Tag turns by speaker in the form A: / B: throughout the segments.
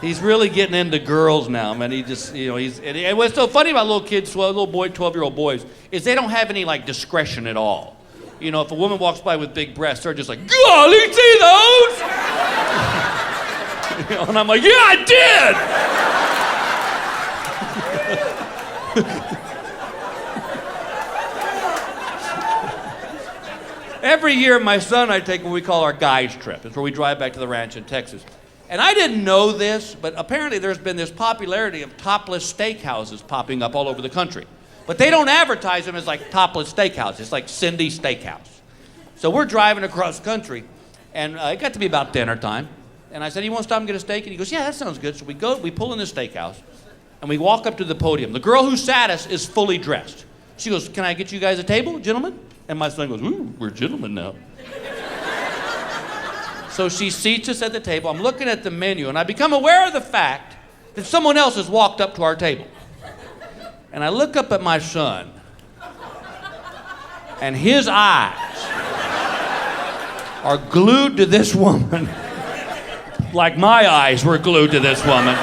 A: He's really getting into girls now, man. He just, and what's so funny about little kids, little boy, 12-year-old boys, is they don't have any, like, discretion at all. You know, if a woman walks by with big breasts, they're just like, golly, see those? And I'm like, yeah, I did! Every year, my son and I take what we call our guys trip. It's where we drive back to the ranch in Texas. And I didn't know this, but apparently there's been this popularity of topless steakhouses popping up all over the country. But they don't advertise them as like topless steakhouse. It's like Cindy's Steakhouse. So we're driving across country, and it got to be about dinner time. And I said, you want to stop and get a steak? And he goes, yeah, that sounds good. So we pull in the steakhouse, and we walk up to the podium. The girl who sat us is fully dressed. She goes, can I get you guys a table, gentlemen? And my son goes, ooh, we're gentlemen now. So she seats us at the table. I'm looking at the menu, and I become aware of the fact that someone else has walked up to our table. And I look up at my son, and his eyes are glued to this woman like my eyes were glued to this woman.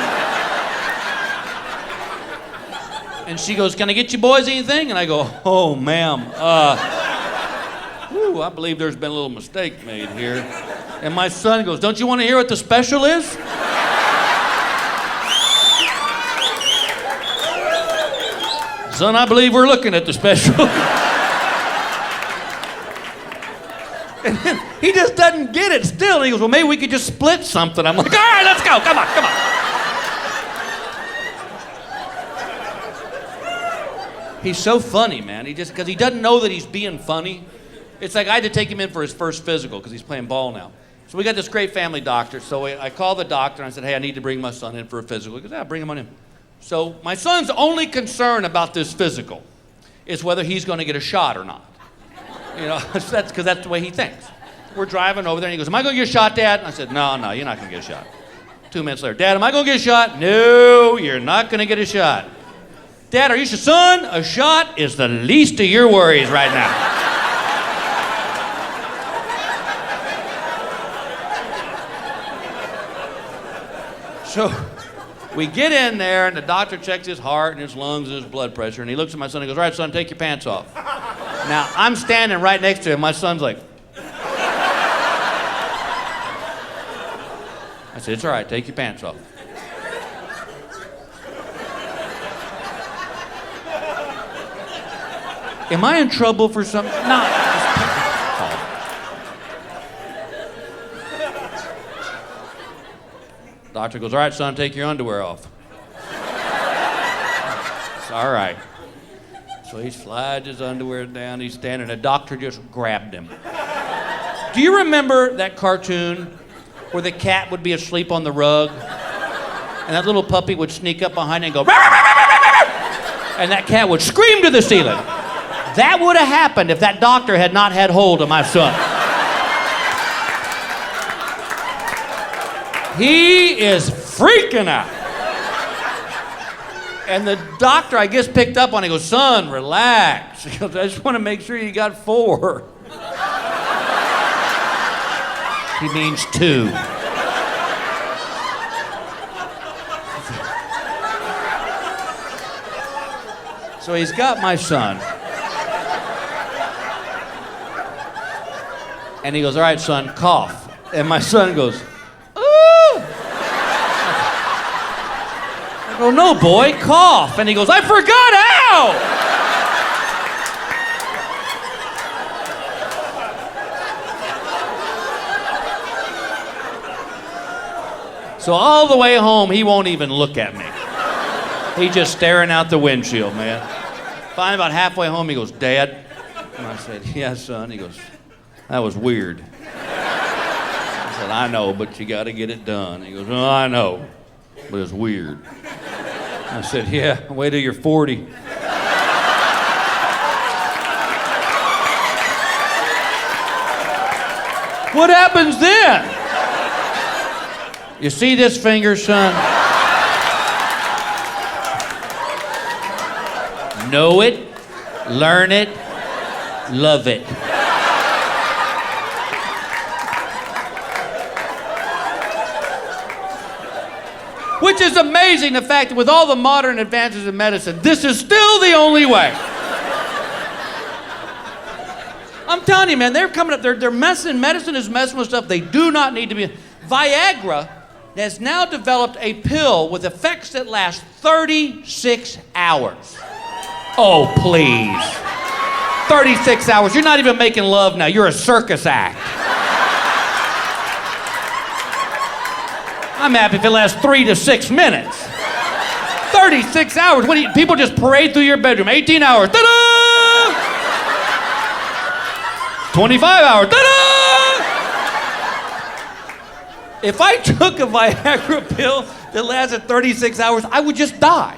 A: And she goes, can I get you boys anything? And I go, oh, ma'am, I believe there's been a little mistake made here. And my son goes, don't you want to hear what the special is? Son, I believe we're looking at the special. And then he just doesn't get it still. And he goes, well, maybe we could just split something. I'm like, all right, let's go. Come on, come on. He's so funny, man. Because he doesn't know that he's being funny. It's like I had to take him in for his first physical because he's playing ball now. So we got this great family doctor. So I called the doctor and I said, hey, I need to bring my son in for a physical. He goes, yeah, bring him on in. So my son's only concern about this physical is whether he's going to get a shot or not. You know, that's because that's the way he thinks. We're driving over there and he goes, am I going to get a shot, Dad? And I said, no, you're not going to get a shot. 2 minutes later, Dad, am I going to get a shot? No, you're not going to get a shot. Dad, are you sure? Son, a shot is the least of your worries right now. So we get in there, and the doctor checks his heart and his lungs and his blood pressure, and he looks at my son and goes, all right, son, take your pants off. Now, I'm standing right next to him. My son's like... I said, it's all right, take your pants off. Am I in trouble for something? No. Doctor goes, all right, son, take your underwear off. It's all right. So he slides his underwear down. He's standing. The doctor just grabbed him. Do you remember that cartoon where the cat would be asleep on the rug and that little puppy would sneak up behind it and go, rah, rah, rah, rah, rah, and that cat would scream to the ceiling? That would have happened if that doctor had not had hold of my son. He is freaking out. And the doctor, I guess, picked up on it. He goes, son, relax. He goes, I just want to make sure you got 4. He means 2. So he's got my son. And he goes, all right, son, cough. And my son goes, I go, no, boy, cough. And he goes, I forgot how. So all the way home, he won't even look at me. He's just staring out the windshield, man. Finally, about halfway home, he goes, Dad. And I said, yeah, son. He goes, that was weird. I said, I know, but you got to get it done. He goes, oh, I know, but it's weird. I said, yeah, wait till you're 40. What happens then? You see this finger, son? Know it, learn it, love it. Which is amazing, the fact that with all the modern advances in medicine, this is still the only way. I'm telling you, man, they're coming up, they're messing, medicine is messing with stuff they do not need to be. Viagra has now developed a pill with effects that last 36 hours. Oh, please. 36 hours. You're not even making love now. You're a circus act. I'm happy if it lasts 3 to 6 minutes. 36 hours. What do you, people just parade through your bedroom. 18 hours. Ta-da! 25 hours. Ta-da! If I took a Viagra pill that lasted 36 hours, I would just die.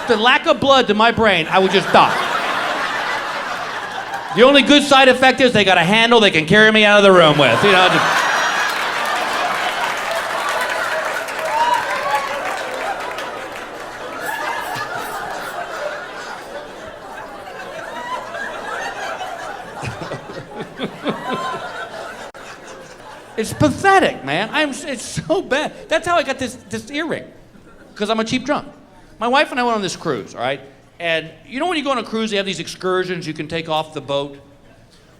A: The lack of blood to my brain, I would just die. The only good side effect is they got a handle they can carry me out of the room with. You know, just... It's pathetic, man. It's so bad. That's how I got this earring, because I'm a cheap drunk. My wife and I went on this cruise, all right? And you know when you go on a cruise, they have these excursions you can take off the boat?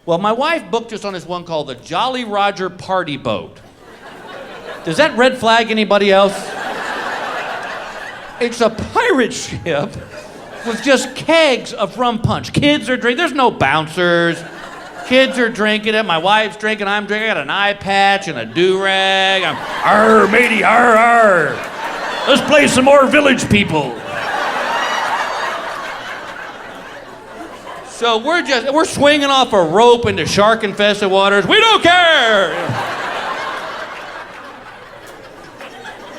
A: Well, my wife booked us on this one called the Jolly Roger Party Boat. Does that red flag anybody else? It's a pirate ship with just kegs of rum punch. Kids are drinking. There's no bouncers. Kids are drinking it. My wife's drinking. I'm drinking. I got an eye patch and a do-rag. I'm, arr, matey, arr, arr. Let's play some more Village People. So we're swinging off a rope into shark-infested waters. We don't care.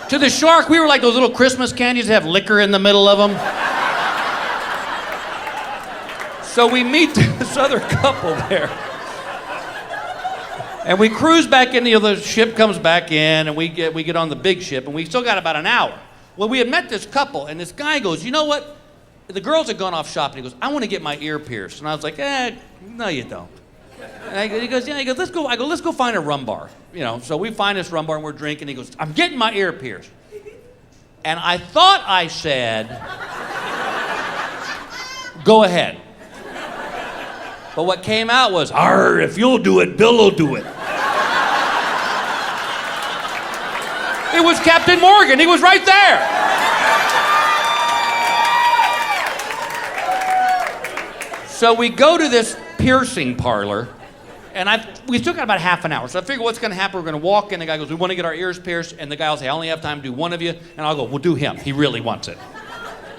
A: To the shark, we were like those little Christmas candies that have liquor in the middle of them. So we meet this other couple there. And we cruise back in, the ship comes back in, and we get on the big ship, and we still got about an hour. Well, we had met this couple, and this guy goes, you know what? The girls had gone off shopping. He goes, I want to get my ear pierced. And I was like, no, you don't. And he goes, yeah. He goes, let's go. I go, let's go find a rum bar. You know, so we find this rum bar, and we're drinking. He goes, I'm getting my ear pierced. And I thought I said, go ahead. But what came out was, arr, if you'll do it, Bill will do it. It was Captain Morgan. He was right there. So we go to this piercing parlor, and we still got about half an hour. So I figure what's going to happen, we're going to walk in. The guy goes, we want to get our ears pierced. And the guy will say, I only have time to do one of you. And I'll go, we'll do him. He really wants it.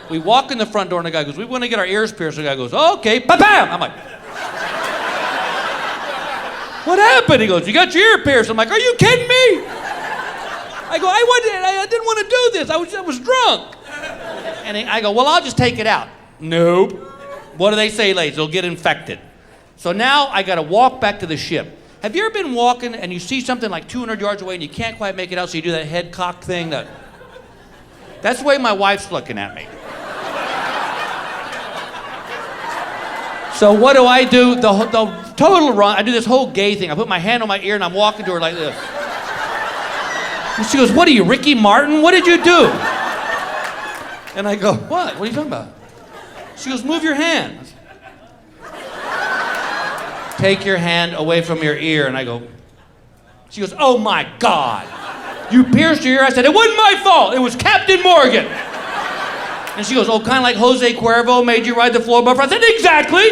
A: We walk in the front door, and the guy goes, we want to get our ears pierced. The guy goes, okay, ba-bam. I'm like, what happened? He goes, you got your ear pierced. I'm like, are you kidding me? I go, I didn't want to do this. I was drunk. And I go, well, I'll just take it out. Nope. What do they say, ladies? It'll get infected. So now I got to walk back to the ship. Have you ever been walking and you see something like 200 yards away and you can't quite make it out, so you do that head cock thing? That's the way my wife's looking at me. So what do? The total wrong. I do this whole gay thing. I put my hand on my ear and I'm walking to her like this. And she goes, what are you, Ricky Martin? What did you do? And I go, what? What are you talking about? She goes, move your hand. Take your hand away from your ear. And I go, she goes, oh my God. You pierced your ear? I said, it wasn't my fault. It was Captain Morgan. And she goes, oh, kind of like Jose Cuervo made you ride the floorboard. I said, exactly.